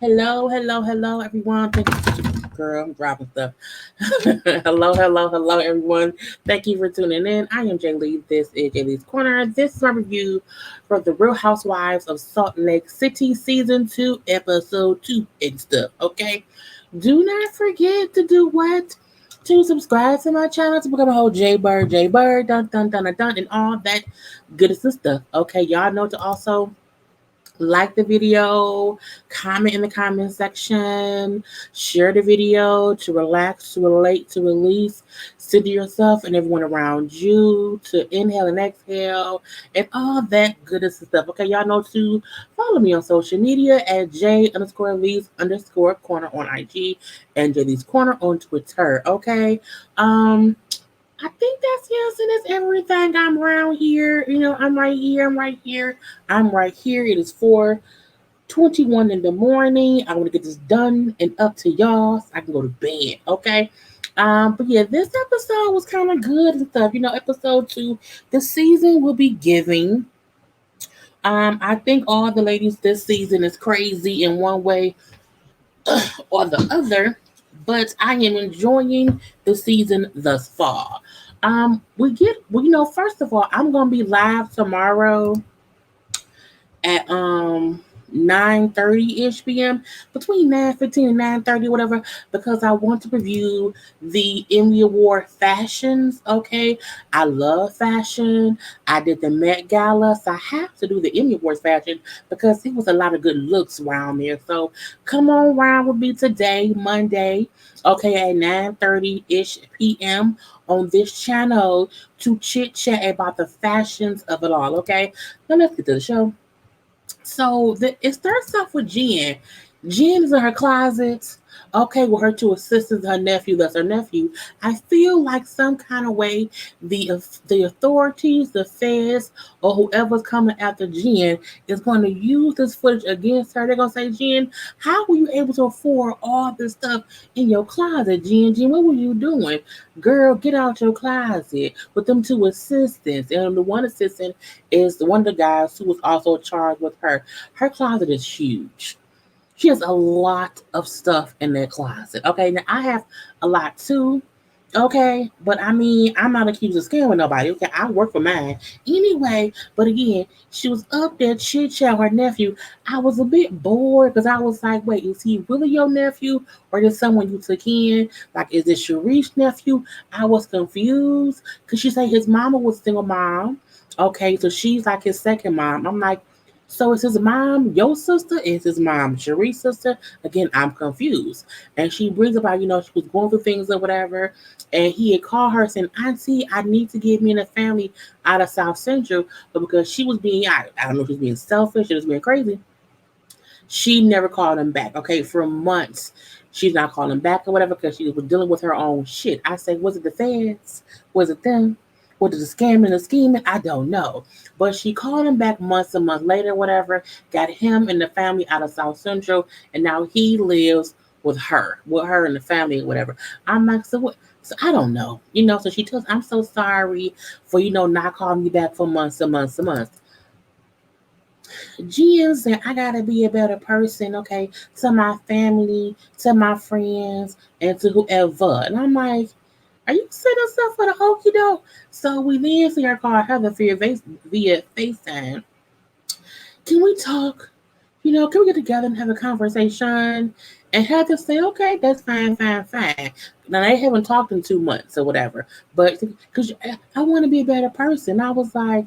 Hello, everyone. Thank you, girl. I'm dropping stuff. Hello, everyone. Thank you for tuning in. I am Jaylee. This is JayLeesCorner. This is my review for the Real Housewives of Salt Lake City, Season 2, Episode 2, and stuff. Okay? Do not forget to do what? To subscribe to my channel to become a whole JayBird, dun, and all that goodness and stuff. Okay? Y'all know to also like the video, comment in the comment section, share the video to relax, to relate, to release, center yourself and everyone around you, to inhale and exhale, and all that goodness and stuff. Okay, y'all know to follow me on social media at J_Lees_Corner on IG and JayLeesCorner on Twitter. Okay. I think that's yes, and it's everything. I'm around here. I'm right here. It is 4:21 in the morning. I want to get this done and up to y'all so I can go to bed. Okay. But yeah, this episode was kind of good and stuff. Episode 2, the season will be giving. I think all the ladies this season is crazy in one way or the other, but I am enjoying the season thus far. First of all, I'm gonna be live tomorrow at 9:30 p.m. between 9:15 and 9:30, whatever, because I want to review the Emmy Award fashions. Okay, I love fashion. I did the Met Gala, so I have to do the Emmy Awards fashion because it was a lot of good looks around there. So come on around with me today, Monday, okay, at 9:30 p.m. on this channel to chit chat about the fashions of it all. Okay, now let's get to the show. So it starts off with Jen. Jen is in her closet, okay, with her two assistants, her nephew, that's her nephew. I feel like some kind of way the authorities, the feds, or whoever's coming after Jen is going to use this footage against her. They're going to say, Jen, how were you able to afford all this stuff in your closet, Jen? Jen, what were you doing? Girl, get out your closet with them two assistants. And the one assistant is one of the guys who was also charged with her. Her closet is huge. She has a lot of stuff in that closet. Okay, now I have a lot too. Okay, but I mean, I'm not accused of scamming nobody. Okay, I work for mine anyway. But again, she was up there chit chat her nephew. I was a bit bored because I was like, wait, is he really your nephew or is someone you took in? Like, is this Sharice's nephew? I was confused because she said his mama was a single mom. Okay, so she's like his second mom. I'm like, so is his mom your sister? Is his mom Sharice's sister? Again, I'm confused. And she brings about, she was going through things or whatever. And he had called her saying, Auntie, I need to get me and the family out of South Central. But because she was being, I don't know if she was being selfish, she was being crazy. She never called him back. Okay, for months. She's not calling back or whatever because she was dealing with her own shit. I say, was it the feds? Was it them? Was it the scamming and the scheming? I don't know. But she called him back months and months later, whatever, got him and the family out of South Central, and now he lives with her and the family or whatever. I'm like, so what? So I don't know. So she tells, I'm so sorry for, not calling me back for months and months and months. Jen said, I gotta be a better person, okay, to my family, to my friends, and to whoever. And I'm like, are you setting us up for the hokey doke? So we then see her call Heather via FaceTime. Can we talk? Can we get together and have a conversation? And Heather say, okay, that's fine. Now they haven't talked in 2 months or whatever, but because I want to be a better person. I was like,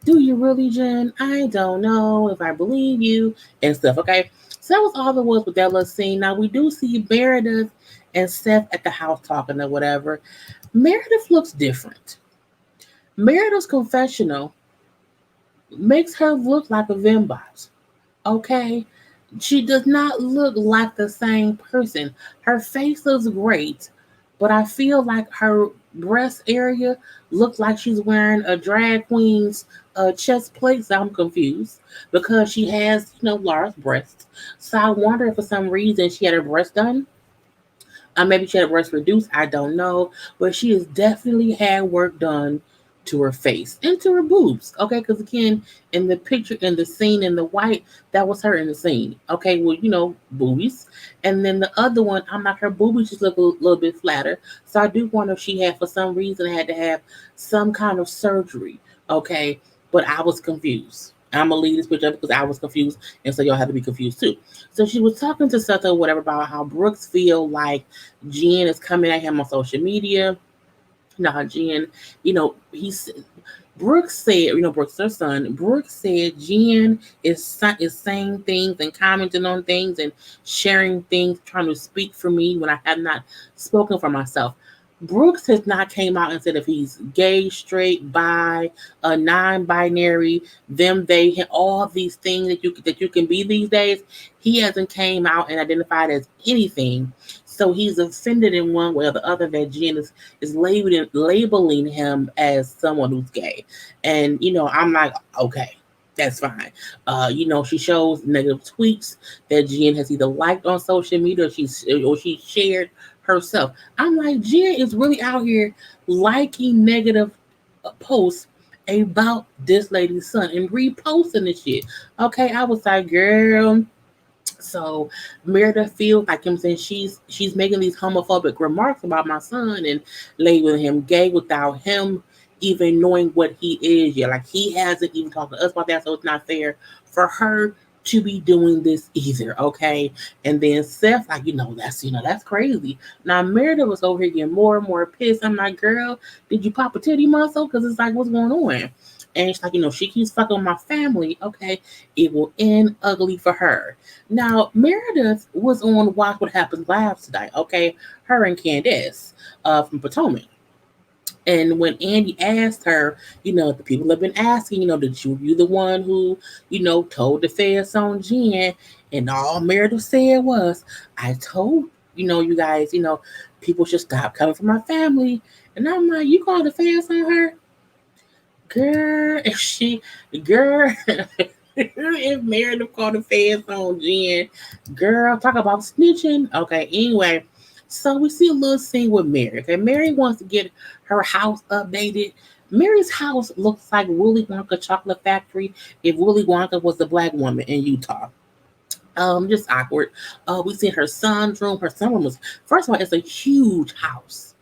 do you really, Jen? I don't know if I believe you and stuff. Okay, so that was all there was with that little scene. Now we do see Meredith and Seth at the house talking or whatever. Meredith looks different. Meredith's confessional makes her look like a Vimbot. Okay? She does not look like the same person. Her face looks great, but I feel like her breast area looks like she's wearing a drag queen's chest plate. So I'm confused because she has, large breasts. So I wonder if for some reason she had her breast done. Maybe she had her breast reduced. I don't know, but she has definitely had work done to her face and to her boobs. Okay, because again, in the picture, in the scene, in the white, that was her in the scene. Okay, well, boobies. And then the other one, I'm like, her boobies just look a little bit flatter. So I do wonder if she had, for some reason, had to have some kind of surgery. Okay, but I was confused. I'm gonna leave this picture up because I was confused, and so y'all have to be confused too. So she was talking to Seth or whatever about how Brooks feel like Jen is coming at him on social media. Now, Jen, he's Brooks said, Brooks, her son, Brooks said Jen is saying things and commenting on things and sharing things, trying to speak for me when I have not spoken for myself. Brooks has not came out and said if he's gay, straight, bi, non-binary, them, they, him, all these things that you can be these days. He hasn't came out and identified as anything. So he's offended in one way or the other that Jen is labeling him as someone who's gay. And, I'm like, okay, that's fine. She shows negative tweets that Jen has either liked on social media or she shared herself. I'm like, Jen is really out here liking negative posts about this lady's son and reposting the shit. Okay, I was like, girl. So Meredith feels like I'm saying she's making these homophobic remarks about my son and labeling him gay without him even knowing what he is yet. Like he hasn't even talked to us about that, so it's not fair for her to be doing this either. Okay. And then Seth, like, that's crazy. Now Meredith was over here getting more and more pissed. I'm like, girl, did you pop a titty muscle? Because it's like, what's going on? And it's like, she keeps fucking with my family. Okay, it will end ugly for her. Now, Meredith was on Watch What Happens Live today, okay? Her and Candace from Potomac. And when Andy asked her, the people have been asking, did you the one who, told the feds on Jen? And all Meredith said was, I told, you guys, people should stop coming for my family. And I'm like, you called the feds on her? Girl, girl, if Meredith called the feds on Jen, girl, talk about snitching. Okay, anyway, so we see a little scene with Mary. Okay, Mary wants to get her house updated. Mary's house looks like Willy Wonka Chocolate Factory if Willy Wonka was a black woman in Utah. Just awkward. We see her son's room. Her son's room is, first of all, it's a huge house.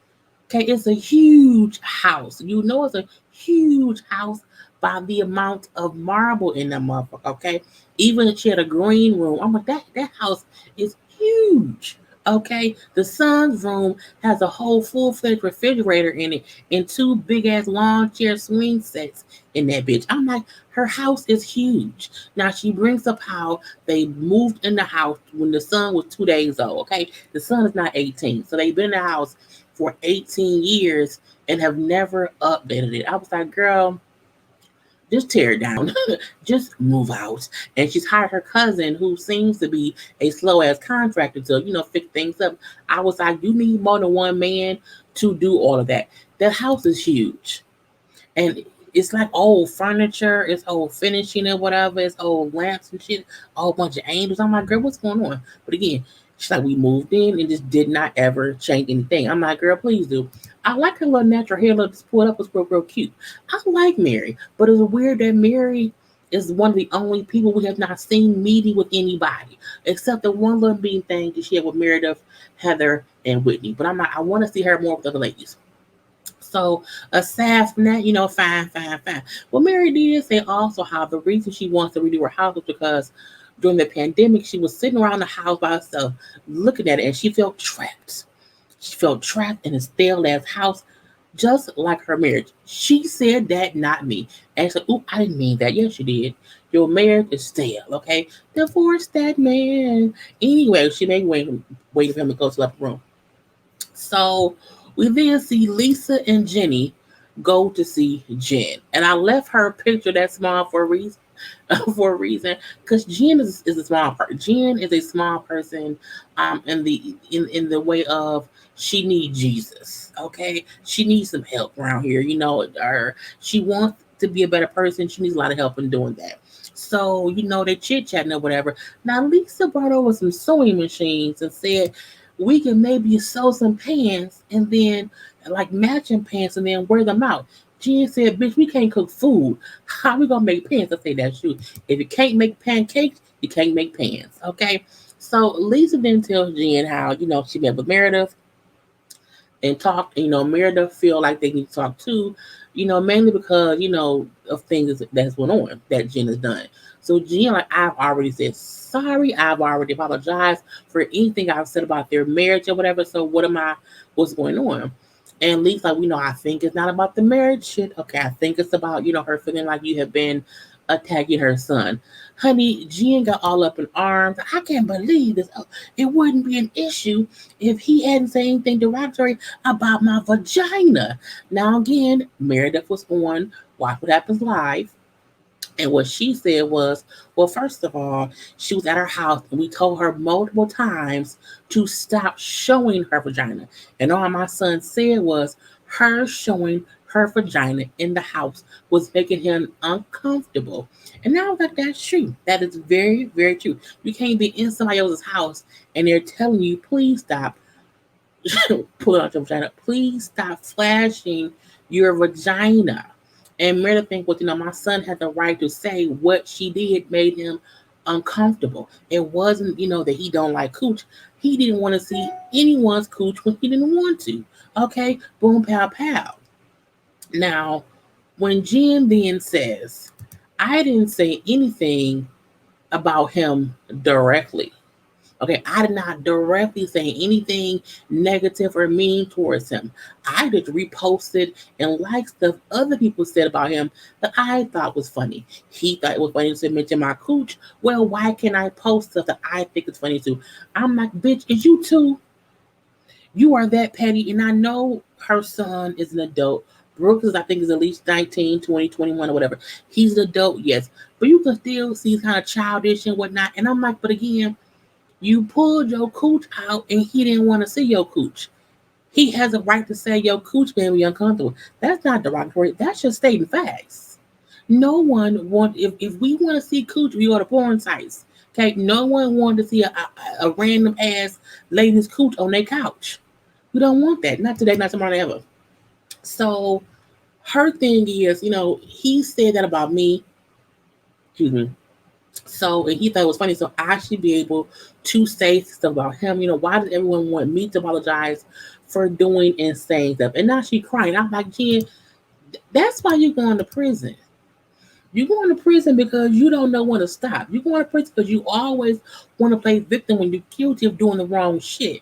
Okay, it's a huge house. It's a huge house by the amount of marble in that motherfucker. Okay, even if she had a green room, I'm like that house is huge. Okay, the son's room has a whole full-fledged refrigerator in it and two big ass lawn chair swing sets in that bitch. I'm like, her house is huge. Now she brings up how they moved in the house when the son was 2 days old. Okay, the son is not 18, so they've been in the house for 18 years and have never updated it. I was like, girl, just tear it down. Just move out. And she's hired her cousin, who seems to be a slow ass contractor to, fix things up. I was like, you need more than one man to do all of that. That house is huge. And it's like old furniture, it's old finishing and whatever, it's old lamps and shit, a whole bunch of angels. I'm like, girl, what's going on? But again, she's like, we moved in and just did not ever change anything. I'm like, girl, please do. I like her little natural hair, little pulled up, was real cute. I like Mary, but it's weird that Mary is one of the only people we have not seen meeting with anybody, except the one little meeting thing that she had with Meredith, Heather, and Whitney. But I'm like, I want to see her more with other ladies. So aside from that, fine. Well, Mary did say also how the reason she wants to redo her house was because during the pandemic, she was sitting around the house by herself, looking at it, and she felt trapped. She felt trapped in a stale ass house, just like her marriage. She said that, not me. And I said, "Oop, I didn't mean that." Yes, you did. Your marriage is stale, okay? Divorce that man. Anyway, she made waiting for him to go to the left room. So we then see Lisa and Jenny go to see Jen. And I left her picture that small for a reason. For a reason, because Jen is a small person. Jen is a small person, in the way of she needs Jesus. Okay, she needs some help around here. Or she wants to be a better person. She needs a lot of help in doing that. So they chit chatting or whatever. Now Lisa brought over some sewing machines and said we can maybe sew some pants and then like matching pants and then wear them out. Jen said, bitch, we can't cook food. How we gonna make pans? I say that's true. If you can't make pancakes, you can't make pans. Okay. So Lisa then tells Jen how, she met with Meredith and talked, Meredith feel like they need to talk too, mainly because, of things that's going on that Jen has done. So Jen, like, I've already said sorry. I've already apologized for anything I've said about their marriage or whatever. So what's going on? And Lee's like, I think it's not about the marriage shit. Okay, I think it's about, her feeling like you have been attacking her son. Honey, Jen got all up in arms. I can't believe this. Oh, it wouldn't be an issue if he hadn't said anything derogatory about my vagina. Now, again, Meredith was on Watch What Happens Live. And what she said was, well, first of all, she was at her house and we told her multiple times to stop showing her vagina. And all my son said was her showing her vagina in the house was making him uncomfortable. And now that that's true. That is very, very true. You can't be in somebody else's house and they're telling you, please stop pulling out your vagina. Please stop flashing your vagina. And Meredith think, well, my son had the right to say what she did made him uncomfortable. It wasn't, that he don't like cooch. He didn't want to see anyone's cooch when he didn't want to. Okay, boom, pow, pow. Now, when Jen then says, I didn't say anything about him directly. Okay, I did not directly say anything negative or mean towards him. I just reposted and liked stuff other people said about him that I thought was funny. He thought it was funny to mention my cooch. Well, why can't I post stuff that I think is funny too? I'm like, bitch, is you too? You are that petty, and I know her son is an adult. Brooks is, I think, is at least 19, 20, 21, or whatever. He's an adult, yes. But you can still see he's kind of childish and whatnot. And I'm like, but again, you pulled your cooch out and he didn't want to see your cooch. He has a right to say your cooch made me uncomfortable. That's not derogatory. That's just stating facts. No one if we want to see cooch, we go to porn sites. Okay, no one wanted to see a random ass lady's cooch on their couch. We don't want that. Not today, not tomorrow, ever. So her thing is, he said that about me. Excuse me. So, and he thought it was funny. So I should be able to say stuff about him. Why does everyone want me to apologize for doing and saying stuff? And now she crying. I'm like, Jen, that's why you're going to prison. You're going to prison because you don't know when to stop. You're going to prison because you always want to play victim when you're guilty of doing the wrong shit.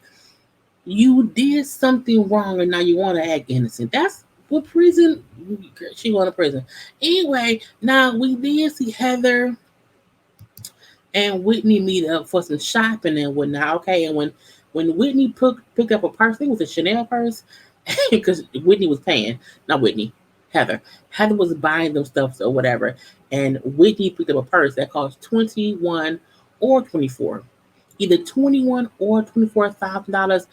You did something wrong and now you want to act innocent. That's what prison, she going to prison. Anyway, now we did see Heather and Whitney meet up for some shopping and whatnot. Okay, and when Whitney picked up a purse, I think it was a Chanel purse, because Whitney was paying, not Whitney, Heather. Heather was buying them stuff or whatever, and Whitney picked up a purse that cost 21 or 24, either 21 or $24,000.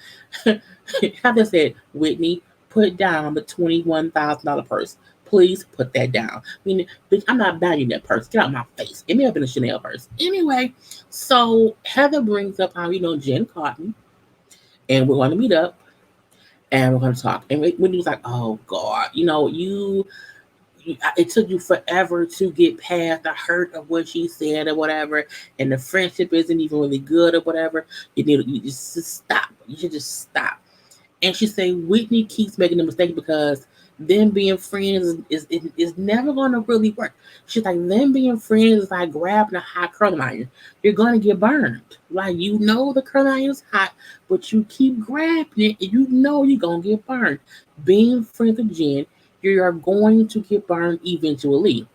Heather said, Whitney, put down the $21,000 purse. Please put that down. I mean, bitch, I'm not buying that purse. Get out of my face. It may have been a Chanel purse. Anyway, so Heather brings up how, Jen caught me, and we're going to meet up, and we're going to talk. And Whitney was like, oh, God, it took you forever to get past the hurt of what she said or whatever, and the friendship isn't even really good or whatever. You just stop. You should just stop. And she said Whitney keeps making the mistake because them being friends is never going to really work. She's like, them being friends is like grabbing a hot curling iron. You're going to get burned. Like, the curling iron is hot, but you keep grabbing it and you're going to get burned. Being friends with Jen, you are going to get burned eventually.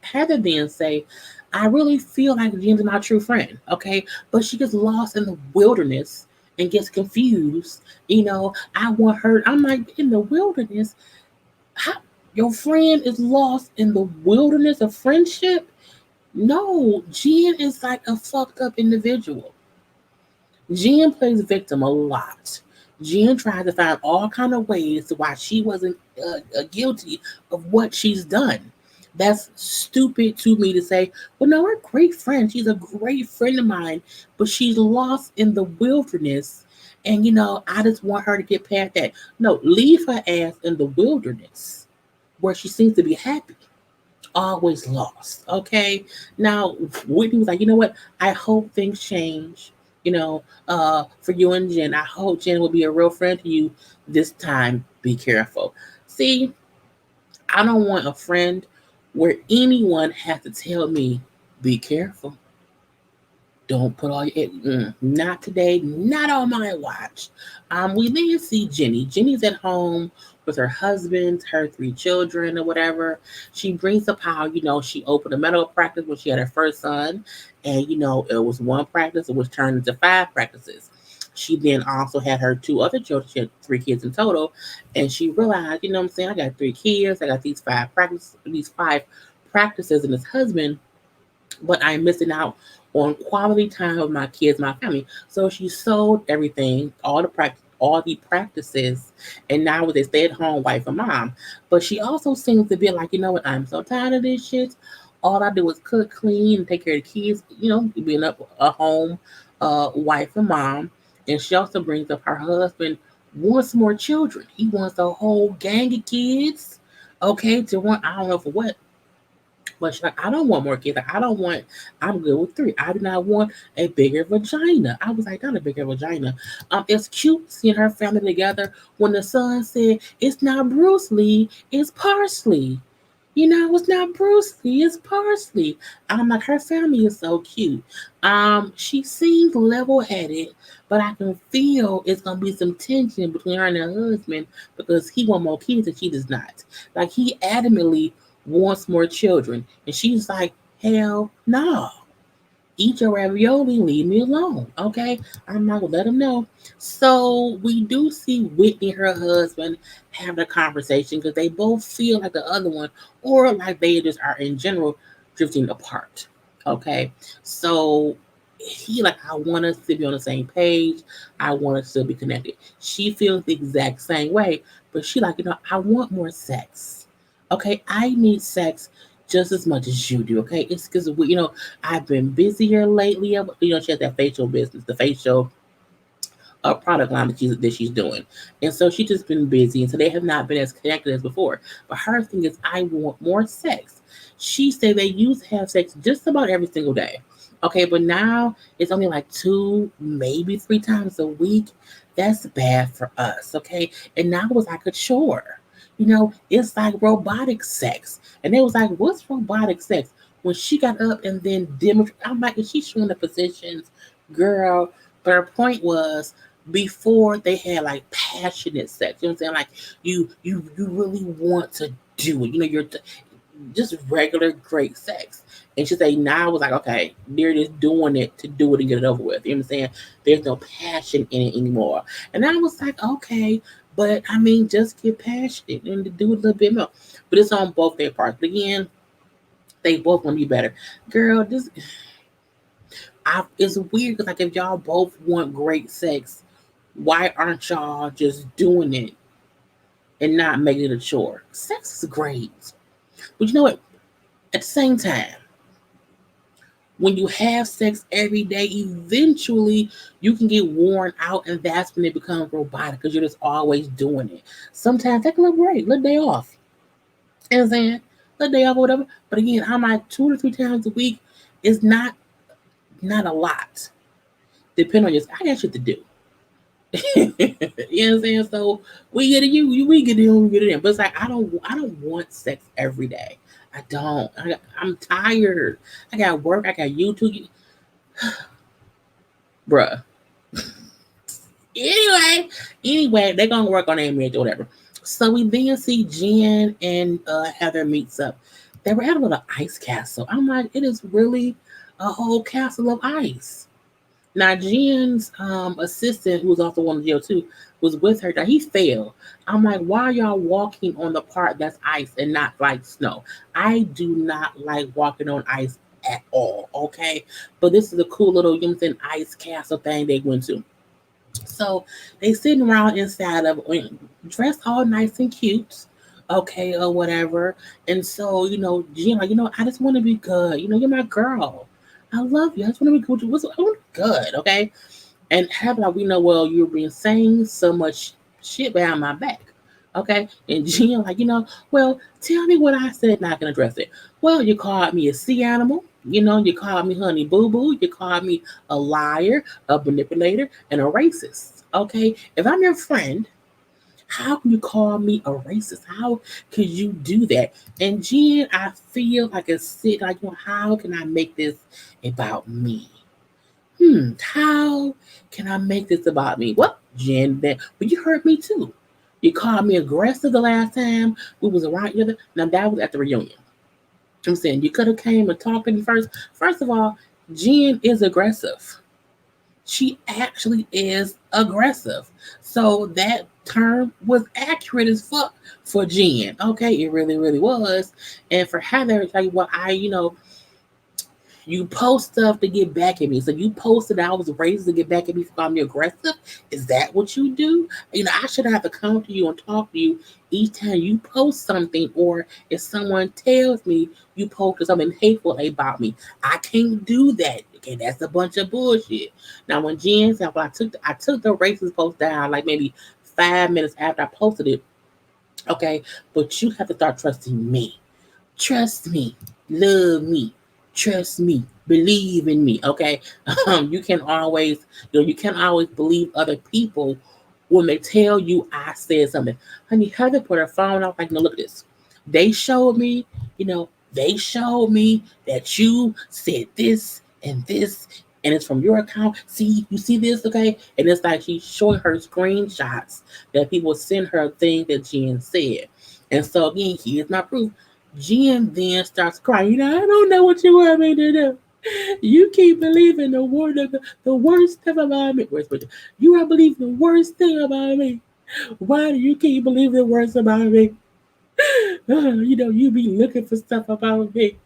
Heather then say, I really feel like Jen's my true friend, okay? But she gets lost in the wilderness and gets confused. I want her. I'm like, in the wilderness? How, your friend is lost in the wilderness of friendship? No, Jen is like a fucked up individual. Jen plays victim a lot. Jen tried to find all kind of ways to why she wasn't guilty of what she's done. That's stupid to me to say, well, no, we're great friends. She's a great friend of mine, but she's lost in the wilderness. And, I just want her to get past that. No, leave her ass in the wilderness. where she seems to be happy, always lost. Okay. Now Whitney was like, you know what? I hope things change. For you and Jen. I hope Jen will be a real friend to you this time. Be careful. See, I don't want a friend where anyone has to tell me, be careful. Don't put all your not today, not on my watch. We then see Jenny. Jenny's at home with her husband, her three children, or whatever. She brings up how she opened a medical practice when she had her first son, and it was one practice, it was turned into five practices. She then also had her two other children. She had three kids in total, and she realized, what I'm saying, I got three kids, I got these five practices, and this husband, but I'm missing out on quality time with my kids, my family. So she sold everything, all the practices, and now with a stay-at-home wife and mom. But she also seems to be like, you know what, I'm so tired of this shit. All I do is cook, clean, and take care of the kids, being up a home wife and mom. And she also brings up her husband wants more children. He wants a whole gang of kids. Okay, to one, I don't know for what, but she's like, I don't want more kids. Like, I'm good with three. I do not want a bigger vagina. I was like, not a bigger vagina. It's cute seeing her family together when the son said, it's not Bruce Lee, it's parsley. It's not Bruce Lee, it's parsley. I'm like, her family is so cute. She seems level headed, but I can feel it's gonna be some tension between her and her husband because he want more kids and she does not. Like, he adamantly wants more children. And she's like, hell no. Eat your ravioli, leave me alone. Okay? I'm not gonna let him know. So we do see Whitney, her husband, having a conversation because they both feel like the other one, or like they just are in general drifting apart. Okay. So he like, I want us to be on the same page. I want us to be connected. She feels the exact same way, but she like, I want more sex. Okay, I need sex just as much as you do. Okay, it's because I've been busier lately. She has that facial business, the facial product line that she's doing, and so she's just been busy, and so they have not been as connected as before. But her thing is, I want more sex. She said they used to have sex just about every single day. Okay, but now it's only like two, maybe three times a week. That's bad for us. Okay, and now it's like a chore. It's like robotic sex. And they was like, what's robotic sex? When she got up and then demonstrated, I'm like, is she showing the positions? Girl. But her point was, before they had like passionate sex. You know what I'm saying? Like, you really want to do it. You're just regular great sex. And she said, now I was like, okay, they're just doing it to do it and get it over with. You know what I'm saying? There's no passion in it anymore. And I was like, okay, but I mean, just get passionate and do a little bit more. But it's on both their parts. But again, they both want to be better. Girl, it's weird because like if y'all both want great sex, why aren't y'all just doing it and not making it a chore? Sex is great. But you know what? At the same time, when you have sex every day, eventually you can get worn out, and that's when it becomes robotic because you're just always doing it. Sometimes take a little break, little day off. You know what I'm saying? Little day off or whatever. But again, I'm like 2 to 3 times a week is not a lot. Depending on your, I got shit to do. You know what I'm saying? So we get it, we get it in, we get it in. But it's like I don't want sex every day. I don't. I'm tired. I got work. I got YouTube. Bruh. Anyway, they're gonna work on their marriage or whatever. So we then see Jen and Heather meets up. They were at a little ice castle. I'm like, it is really a whole castle of ice. Now Jen's assistant, who was also one of the jail too, was with her. Now he fell. I'm like, why are y'all walking on the part that's ice and not like snow? I do not like walking on ice at all. Okay, but this is a cool little ice castle thing they went to. So they sitting around inside of dressed all nice and cute, okay, or whatever. And so, Jen, like, I just want to be good. You're my girl. I love you. I just want to be good. I want to be good, okay? And have like we know, well, you're being saying so much shit behind my back. Okay. And Jen, like, well, tell me what I said, not gonna address it. Well, you called me a sea animal. You called me honey boo boo. You called me a liar, a manipulator, and a racist. Okay. If I'm your friend, how can you call me a racist? How could you do that? And Jen, I feel like a sick, like, how can I make this about me? How can I make this about me? Well, Jen, but you hurt me too. You called me aggressive the last time we was around each other. Now that was at the reunion. I'm saying you could have came and talked to me first. First of all, Jen is aggressive. She actually is aggressive. So that term was accurate as fuck for Jen. Okay, it really, really was. And for Heather, tell you what, you post stuff to get back at me. So you posted I was raised to get back at me for calling me aggressive. Is that what you do? I should have to come to you and talk to you each time you post something, or if someone tells me you posted something hateful about me. I can't do that. Okay, that's a bunch of bullshit. Now when Jen said, well, I took the racist post down like maybe 5 minutes after I posted it. Okay, but you have to start trusting me. Trust me, love me, trust me, believe in me. Okay, you can always, you can't always believe other people when they tell you I said something. Honey, Heather put her phone off. Like, no, look at this. They showed me, they showed me that you said this and this, and it's from your account. See, you see this, okay? And it's like she's showing her screenshots that people send her things that Jen said. And so again, here's my proof. Jen then starts crying. I don't know what you want me to do. You keep believing the worst stuff about me. You are believing the worst thing about me. Why do you keep believing the worst about me? You be looking for stuff about me.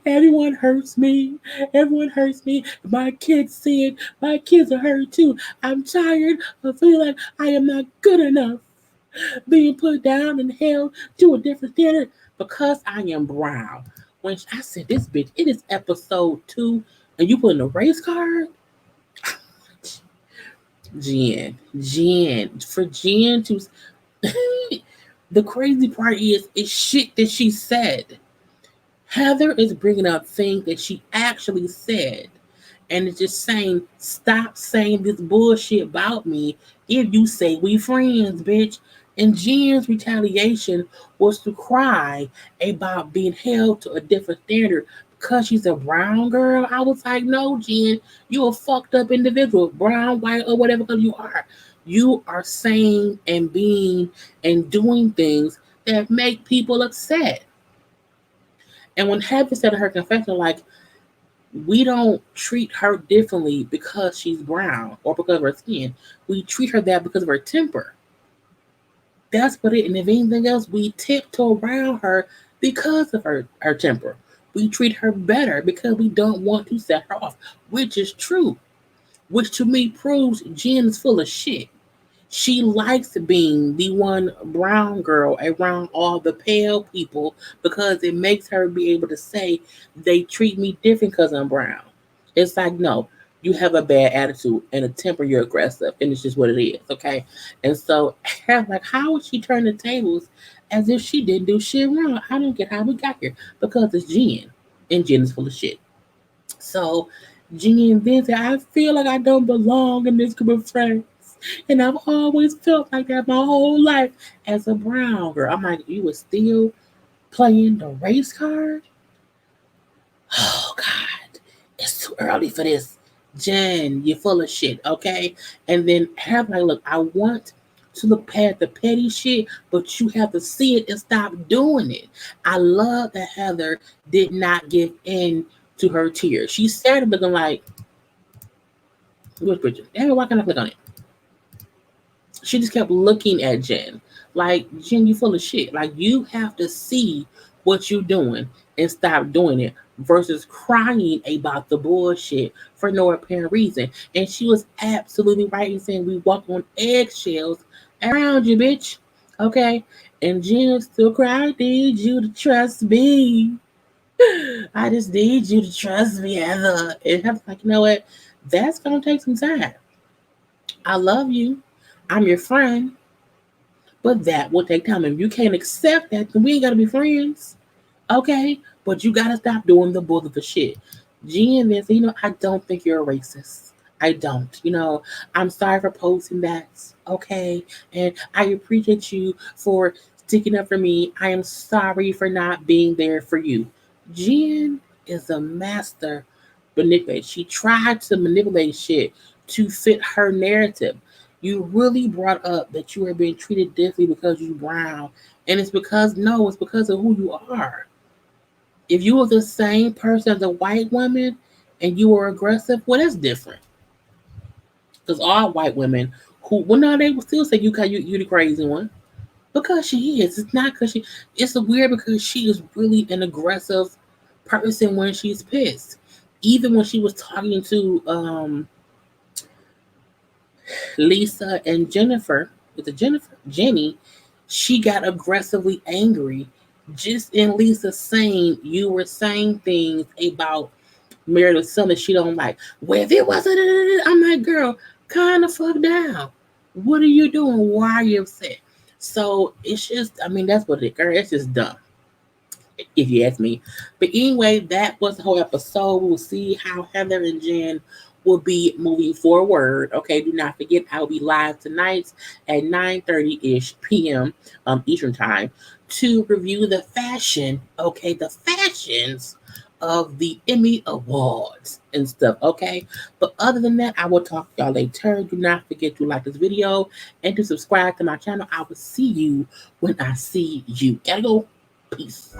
Everyone hurts me. Everyone hurts me. My kids see it. My kids are hurt too. I'm tired of feeling like I am not good enough, being put down and held to a different standard because I am brown. When I said this bitch, it is episode 2, and you put in a race card? Jen, for Jen to. The crazy part is, it's shit that she said. Heather is bringing up things that she actually said, and it's just saying, stop saying this bullshit about me if you say we friends, bitch. And Jen's retaliation was to cry about being held to a different standard because she's a brown girl. I was like, no, Jen, you a fucked up individual, brown, white, or whatever color you are. You are saying and being and doing things that make people upset. And when Heather said in her confession, like, we don't treat her differently because she's brown or because of her skin. We treat her that because of her temper. That's what it. And if anything else, we tiptoe around her because of her temper. We treat her better because we don't want to set her off, which is true. Which to me proves Jen's full of shit. She likes being the one brown girl around all the pale people because it makes her be able to say they treat me different because I'm brown. It's like, no, you have a bad attitude and a temper, you're aggressive, and it's just what it is, okay? And so, like, how would she turn the tables as if she didn't do shit wrong? I don't get how we got here because it's Jen, and Jen is full of shit. So, Jen then said, I feel like I don't belong in this group of friends. And I've always felt like that my whole life as a brown girl. I'm like, you were still playing the race card? Oh, God. It's too early for this. Jen, you're full of shit, okay? And then have like, look, I want to look past the petty shit, but you have to see it and stop doing it. I love that Heather did not give in to her tears. She started looking like, which picture? Why can't I click on it? She just kept looking at Jen. Like, Jen, you full of shit. Like, you have to see what you're doing and stop doing it versus crying about the bullshit for no apparent reason. And she was absolutely right in saying we walk on eggshells around you, bitch. Okay? And Jen still cried, I need you to trust me. I just need you to trust me, Heather. And Heather's like, you know what? That's going to take some time. I love you. I'm your friend. But that will take time. If you can't accept that, then we ain't gotta be friends. Okay? But you gotta stop doing the bullshit shit. Jen then said, I don't think you're a racist. I don't. I'm sorry for posting that. Okay. And I appreciate you for sticking up for me. I am sorry for not being there for you. Jen is a master manipulator. She tried to manipulate shit to fit her narrative. You really brought up that you are being treated differently because you're brown. And it's because, no, it's because of who you are. If you were the same person as a white woman and you were aggressive, well, that's different. Because all white women well, no, they will still say you the crazy one because she is. It's not because she. It's weird because she is really an aggressive person when she's pissed. Even when she was talking to Lisa and Jennifer, with the Jenny, she got aggressively angry just in Lisa saying you were saying things about Meredith's son that she don't like. Well, if it wasn't, I'm like, girl, calm the fuck down. What are you doing? Why are you upset? So it's just, that's what it, girl. It's just dumb, if you ask me. But anyway, that was the whole episode. We'll see how Heather and Jen will be moving forward. Okay, do not forget I'll be live tonight at 9:30 p.m. Eastern time to review the fashion. Okay, the fashions of the Emmy Awards and stuff. Okay, but other than that, I will talk to y'all later. Do not forget to like this video and to subscribe to my channel. I will see you when I see you. Gotta go. Peace.